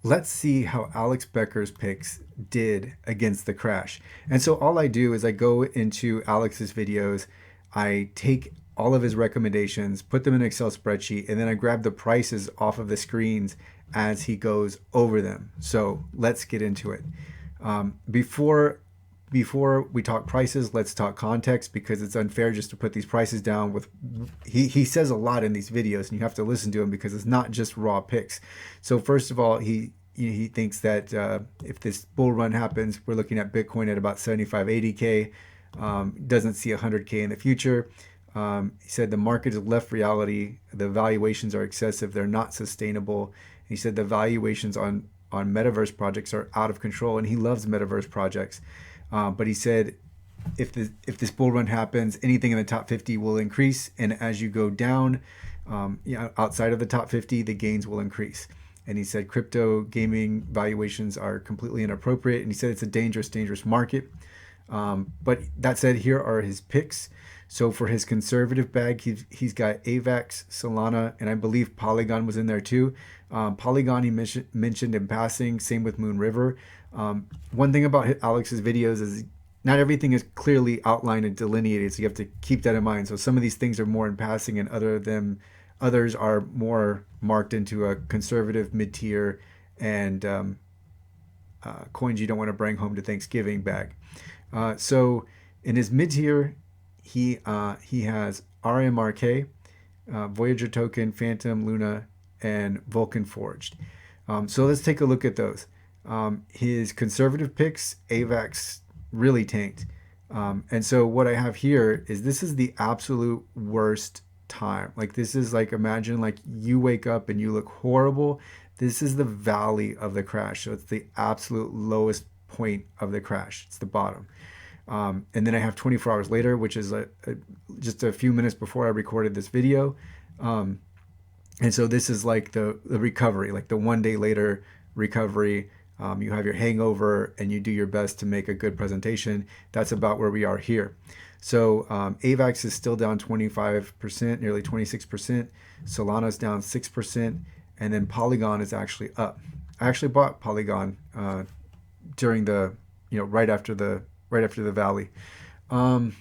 let's see how Alex Becker's picks did against the crash. And so all I do is I go into Alex's videos, I take all of his recommendations, put them in an Excel spreadsheet, and then I grab the prices off of the screens as he goes over them. So let's get into it. Before we talk prices, let's talk context, because it's unfair just to put these prices down with he says a lot in these videos and you have to listen to him because it's not just raw picks. So first of all, he thinks that if this bull run happens, we're looking at Bitcoin at about 75, 80K. Doesn't see 100K in the future. He said the market has left reality. The valuations are excessive. They're not sustainable. He said the valuations on metaverse projects are out of control, and he loves metaverse projects. But he said if this bull run happens, anything in the top 50 will increase, and as you go down, outside of the top 50, the gains will increase. And he said crypto gaming valuations are completely inappropriate, and he said it's a dangerous market. But that said, here are his picks. So for his conservative bag, he's got Avax, Solana, and I believe Polygon was in there too. Polygon he mentioned in passing, same with Moonriver. One thing about Alex's videos is not everything is clearly outlined and delineated, so you have to keep that in mind. So some of these things are more in passing, and others are more marked into a conservative mid-tier and coins you don't want to bring home to Thanksgiving bag. So in his mid-tier, he has RMRK, Voyager Token, Fantom, Luna, and Vulcan Forged. So let's take a look at those. His conservative picks, Avax really tanked. And so what I have here is this is the absolute worst time. Like this is like, imagine like you wake up and you look horrible. This is the valley of the crash. So it's the absolute lowest point of the crash. It's the bottom. And then I have 24 hours later, which is just a few minutes before I recorded this video. And so this is like the recovery, like the 1 day later recovery. You have your hangover and you do your best to make a good presentation. That's about where we are here. So Avax is still down 25%, nearly 26%. Solana's down 6%. And then Polygon is actually up. I actually bought Polygon during the, right after the valley. And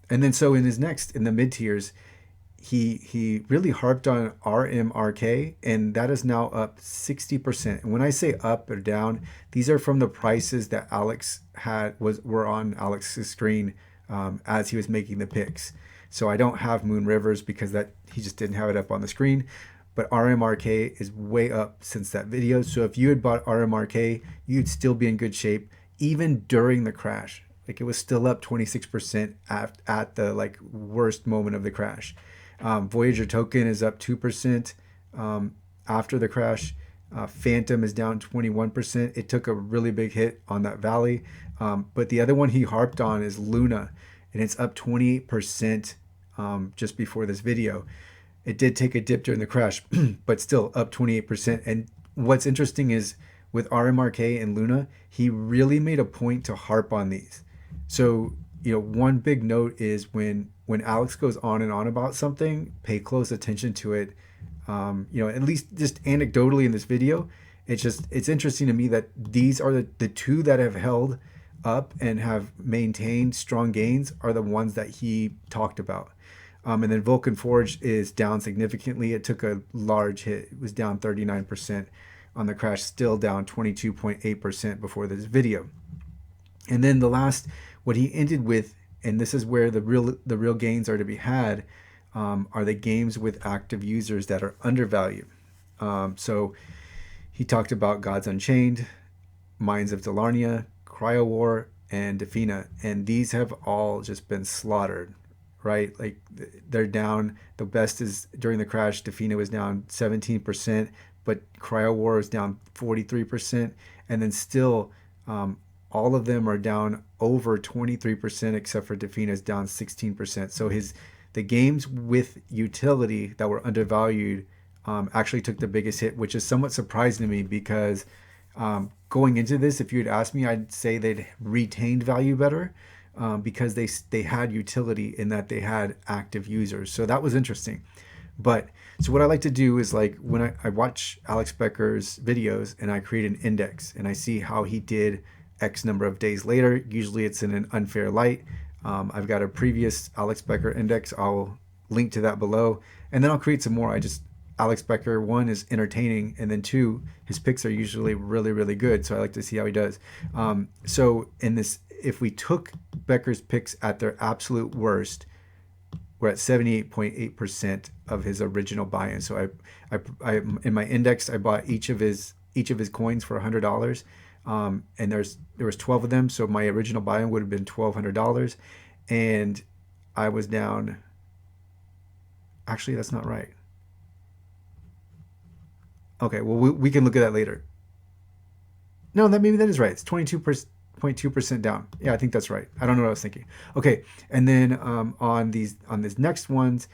then so in the mid tiers, he really harped on RMRK, and that is now up 60%. And when I say up or down, these are from the prices that Alex were on Alex's screen as he was making the picks. So I don't have Moonriver's because he just didn't have it up on the screen. But RMRK is way up since that video. So if you had bought RMRK, you'd still be in good shape even during the crash. Like it was still up 26% at the worst moment of the crash. Voyager Token is up 2% after the crash. Fantom is down 21%. It took a really big hit on that valley. But the other one he harped on is Luna, and it's up 28% just before this video. It did take a dip during the crash, but still up 28%. And what's interesting is with RMRK and Luna, he really made a point to harp on these. So, one big note is when Alex goes on and on about something, pay close attention to it. At least just anecdotally in this video, it's interesting to me that these are the two that have held up and have maintained strong gains are the ones that he talked about. And then Vulcan Forged is down significantly. It took a large hit. It was down 39% on the crash, still down 22.8% before this video. And then what he ended with, and this is where the real gains are to be had, are the games with active users that are undervalued. So he talked about Gods Unchained, Mines of Dalarnia, Cryowar, and Defina, and these have all just been slaughtered, right? Like they're down. The best is during the crash, Defina was down 17%, but Cryowar is down 43%, and then still all of them are down over 23%, except for Defina's down 16%. So the games with utility that were undervalued actually took the biggest hit, which is somewhat surprising to me because going into this, if you had asked me, I'd say they'd retained value better because they had utility in that they had active users. So that was interesting. But so what I like to do is like when I watch Alex Becker's videos and I create an index and I see how he did X number of days later. Usually it's in an unfair light. I've got a previous Alex Becker index. I'll link to that below, and then I'll create some more. Alex Becker, one, is entertaining, and then two, his picks are usually really, really good. So I like to see how he does. So in this, if we took Becker's picks at their absolute worst, we're at 78.8% of his original buy-in. So I in my index, I bought each of his coins for $100. And there was 12 of them, so my original buy-in would have been $1,200, and I was down. Actually, that's not right. Okay, well we can look at that later. No, maybe that is right. It's 22.2% down. Yeah, I think that's right. I don't know what I was thinking. Okay, and then on these next ones,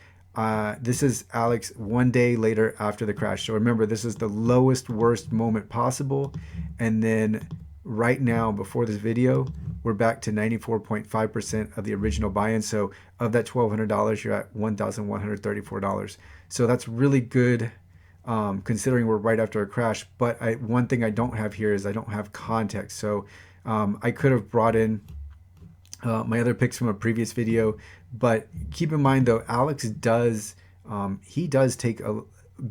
this is Alex 1 day later after the crash. So remember, this is the lowest, worst moment possible. And then right now, before this video, we're back to 94.5% of the original buy-in. So of that $1,200, you're at $1,134. So that's really good, considering we're right after a crash. But one thing I don't have here is I don't have context. So I could have brought in my other picks from a previous video, but keep in mind though, Alex does he does take a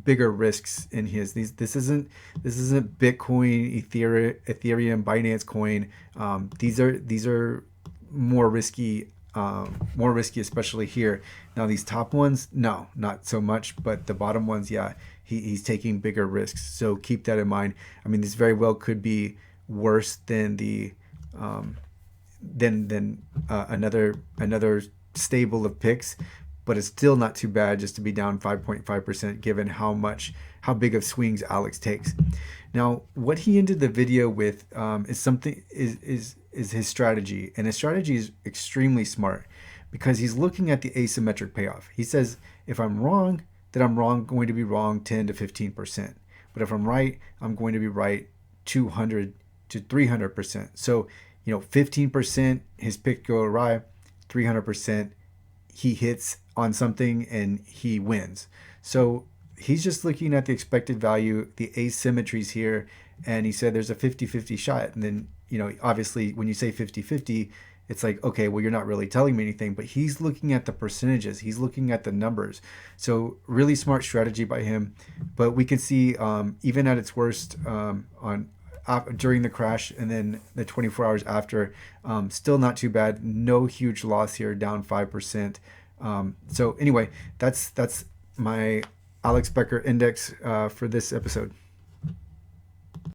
bigger risks in his. This isn't Bitcoin, Ethereum, Binance Coin. These are more risky, especially here. Now these top ones, no, not so much, but the bottom ones, yeah, he's taking bigger risks. So keep that in mind. I mean, this very well could be worse than the another stable of picks, but it's still not too bad just to be down 5.5% given how big of swings Alex takes. Now, what he ended the video with is his strategy, and his strategy is extremely smart because he's looking at the asymmetric payoff. He says, if I'm wrong, then I'm going to be wrong 10 to 15%. But if I'm right, I'm going to be right 200 to 300%. So 15% his pick go awry, 300% he hits on something and he wins. So he's just looking at the expected value, the asymmetries here, and he said there's a 50-50 shot. And then, obviously when you say 50-50, it's like, okay, well, you're not really telling me anything, but he's looking at the percentages. He's looking at the numbers. So really smart strategy by him. But we can see even at its worst during the crash and then the 24 hours after, still not too bad. No huge loss here, down 5%. So anyway, that's my Alex Becker index for this episode.